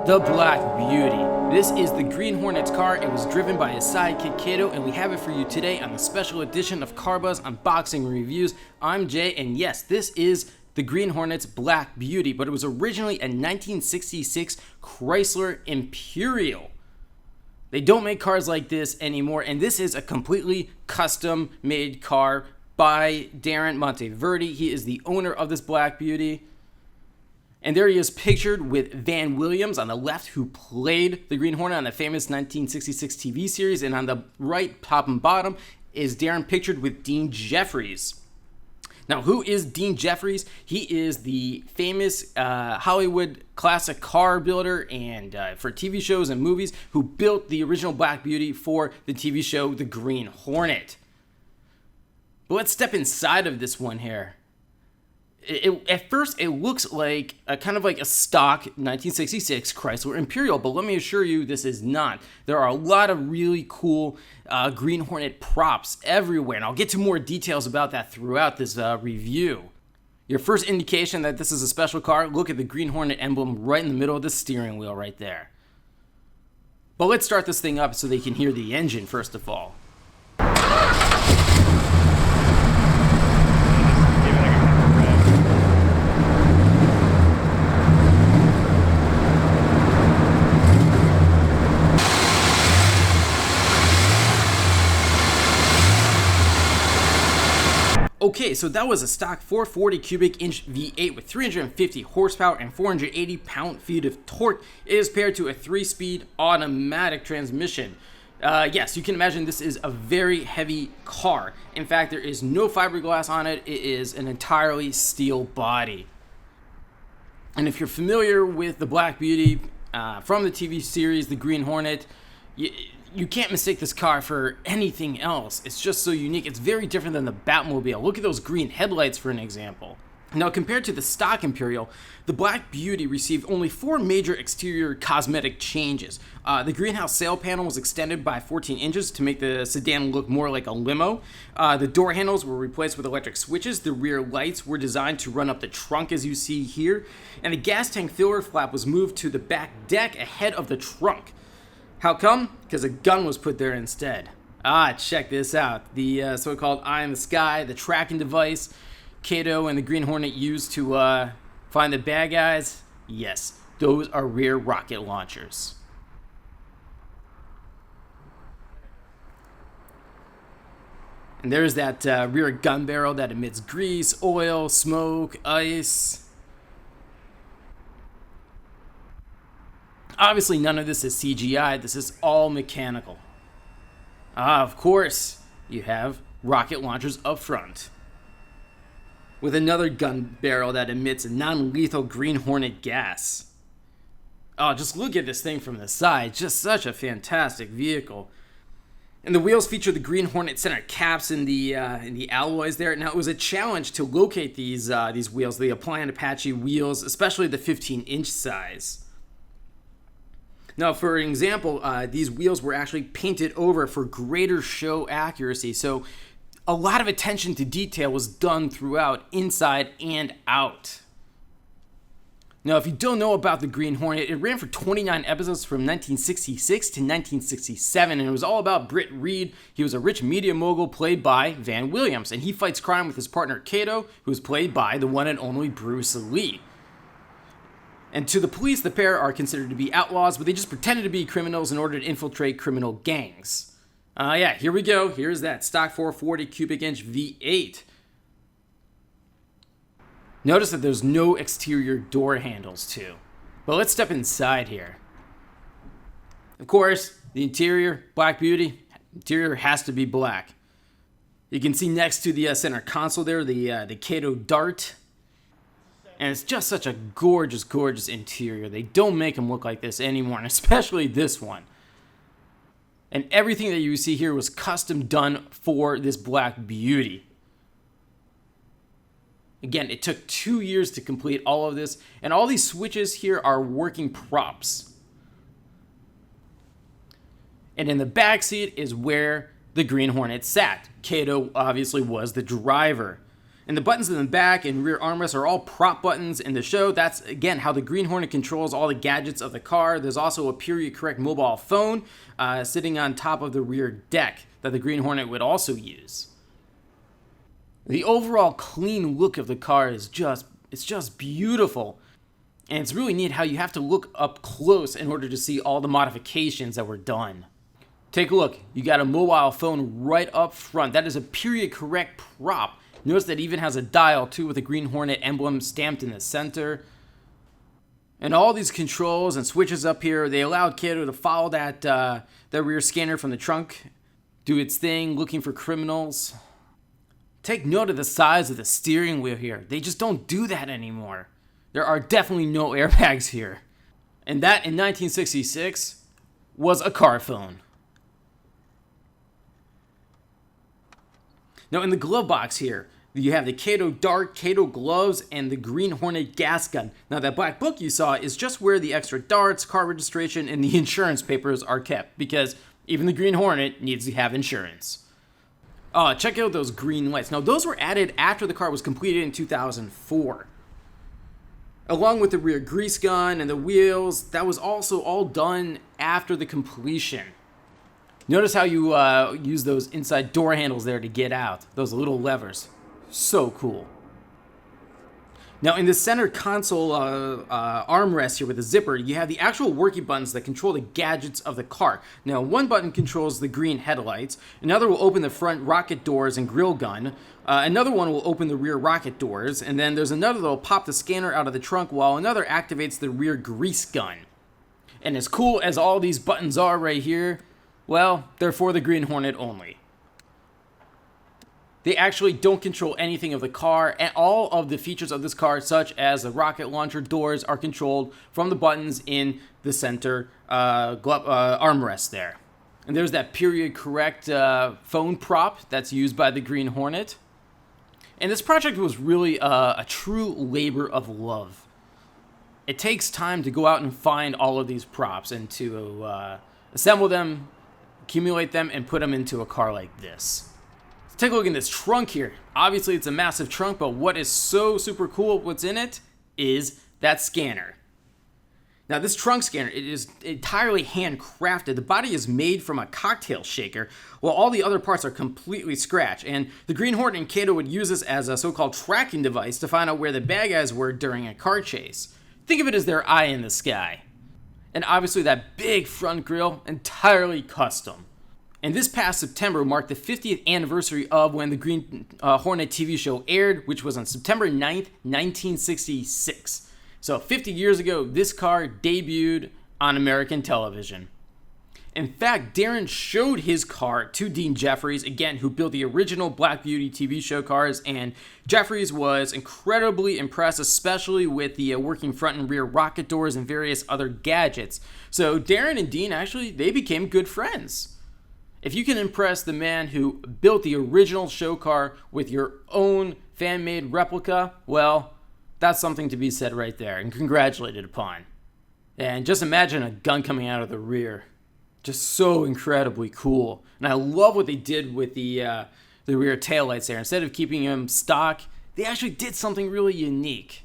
The Black Beauty. This is the Green Hornet's car. It was driven by his sidekick Kato, and we have it for you today on the special edition of Car Buzz Unboxing Reviews. I'm Jay, and yes, this is the Green Hornet's Black Beauty, but it was originally a 1966 Chrysler Imperial. They don't make cars like this anymore, and this is a completely custom-made car by Darren Monteverde. He is the owner of this Black Beauty. And there he is pictured with Van Williams on the left, who played the Green Hornet on the famous 1966 TV series. And on the right, top and bottom, is Darren pictured with Dean Jeffries. Now, who is Dean Jeffries? He is the famous Hollywood classic car builder and for TV shows and movies, who built the original Black Beauty for the TV show The Green Hornet. But let's step inside of this one here. At first, it looks like kind of like a stock 1966 Chrysler Imperial, but let me assure you, this is not. There are a lot of really cool Green Hornet props everywhere, and I'll get to more details about that throughout this review. Your first indication that this is a special car, look at the Green Hornet emblem right in the middle of the steering wheel right there. But let's start this thing up so they can hear the engine first of all. Okay, so that was a stock 440 cubic inch V8 with 350 horsepower and 480 pound-feet of torque. It is paired to a 3-speed automatic transmission. Yes, you can imagine this is a very heavy car. In fact, there is no fiberglass on it. It is an entirely steel body. And if you're familiar with the Black Beauty from the TV series The Green Hornet, you can't mistake this car for anything else. It's just so unique. It's very different than the Batmobile. Look at those green headlights for an example. Now, compared to the stock Imperial, the Black Beauty received only 4 major exterior cosmetic changes. The greenhouse sail panel was extended by 14 inches to make the sedan look more like a limo. The door handles were replaced with electric switches. The rear lights were designed to run up the trunk, as you see here. And the gas tank filler flap was moved to the back deck ahead of the trunk. How come? Because a gun was put there instead. Check this out. The so-called eye in the sky, the tracking device Kato and the Green Hornet used to find the bad guys. Yes, those are rear rocket launchers. And there's that rear gun barrel that emits grease, oil, smoke, ice. Obviously, none of this is CGI. This is all mechanical. Of course, you have rocket launchers up front, with another gun barrel that emits a non-lethal Green Hornet gas. Just look at this thing from the side. Just such a fantastic vehicle. And the wheels feature the Green Hornet center caps in the alloys there. Now, it was a challenge to locate these wheels, the Applied Apache wheels, especially the 15-inch size. Now, for an example, these wheels were actually painted over for greater show accuracy, so a lot of attention to detail was done throughout, inside and out. Now, if you don't know about the Green Hornet, it ran for 29 episodes from 1966 to 1967, and it was all about Britt Reed. He was a rich media mogul played by Van Williams, and he fights crime with his partner Kato, who is played by the one and only Bruce Lee. And to the police, the pair are considered to be outlaws, but they just pretended to be criminals in order to infiltrate criminal gangs. Here we go. Here's that stock 440 cubic inch V8. Notice that there's no exterior door handles too. But let's step inside here. Of course, the interior, Black Beauty, interior has to be black. You can see next to the center console there, the Kato Dart. And it's just such a gorgeous, gorgeous interior. They don't make them look like this anymore, and especially this one. And everything that you see here was custom done for this Black Beauty. Again, it took 2 years to complete all of this, and all these switches here are working props. And in the back seat is where the Green Hornet sat. Kato obviously was the driver. And the buttons in the back and rear armrests are all prop buttons in the show. That's, again, how the Green Hornet controls all the gadgets of the car. There's also a period correct mobile phone sitting on top of the rear deck that the Green Hornet would also use. The overall clean look of the car is just beautiful. And it's really neat how you have to look up close in order to see all the modifications that were done. Take a look. You got a mobile phone right up front. That is a period correct prop. Notice that it even has a dial too with a Green Hornet emblem stamped in the center. And all these controls and switches up here, they allowed Kato to follow that rear scanner from the trunk, do its thing, looking for criminals. Take note of the size of the steering wheel here. They just don't do that anymore. There are definitely no airbags here. And that in 1966 was a car phone. Now in the glove box here, you have the Kato Dart, Kato gloves, and the Green Hornet gas gun. Now that black book you saw is just where the extra darts, car registration, and the insurance papers are kept, because even the Green Hornet needs to have insurance. Check out those green lights. Now those were added after the car was completed in 2004. Along with the rear grease gun and the wheels, that was also all done after the completion. Notice how you use those inside door handles there to get out, those little levers. So cool. Now in the center console armrest here with the zipper, you have the actual working buttons that control the gadgets of the car. Now one button controls the green headlights, another will open the front rocket doors and grill gun, another one will open the rear rocket doors, and then there's another that will pop the scanner out of the trunk while another activates the rear grease gun. And as cool as all these buttons are right here, well, they're for the Green Hornet only. They actually don't control anything of the car, and all of the features of this car, such as the rocket launcher doors, are controlled from the buttons in the center armrest there. And there's that period correct phone prop that's used by the Green Hornet. And this project was really a true labor of love. It takes time to go out and find all of these props and to assemble them, accumulate them, and put them into a car like this. Let's take a look in this trunk here. Obviously it's a massive trunk, but what is so super cool what's in it is that scanner. Now this trunk scanner, it is entirely handcrafted. The body is made from a cocktail shaker, while all the other parts are completely scratch. And the Green Hornet and Kato would use this as a so-called tracking device to find out where the bad guys were during a car chase. Think of it as their eye in the sky. And obviously that big front grille, entirely custom. And this past September marked the 50th anniversary of when the Green Hornet TV show aired, which was on September 9th, 1966. So 50 years ago, this car debuted on American television. In fact, Darren showed his car to Dean Jeffries, again, who built the original Black Beauty TV show cars, and Jeffries was incredibly impressed, especially with the working front and rear rocket doors and various other gadgets. So Darren and Dean, actually, they became good friends. If you can impress the man who built the original show car with your own fan-made replica, well, that's something to be said right there and congratulated upon. And just imagine a gun coming out of the rear. Just so incredibly cool. And I love what they did with the rear taillights there. Instead of keeping them stock, they actually did something really unique.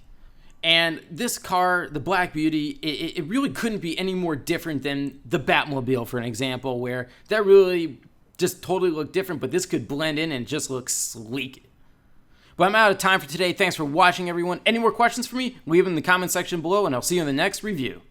And this car, the Black Beauty, it really couldn't be any more different than the Batmobile, for an example, where that really just totally looked different, but this could blend in and just look sleek. But I'm out of time for today. Thanks for watching, everyone. Any more questions for me? Leave them in the comment section below, and I'll see you in the next review.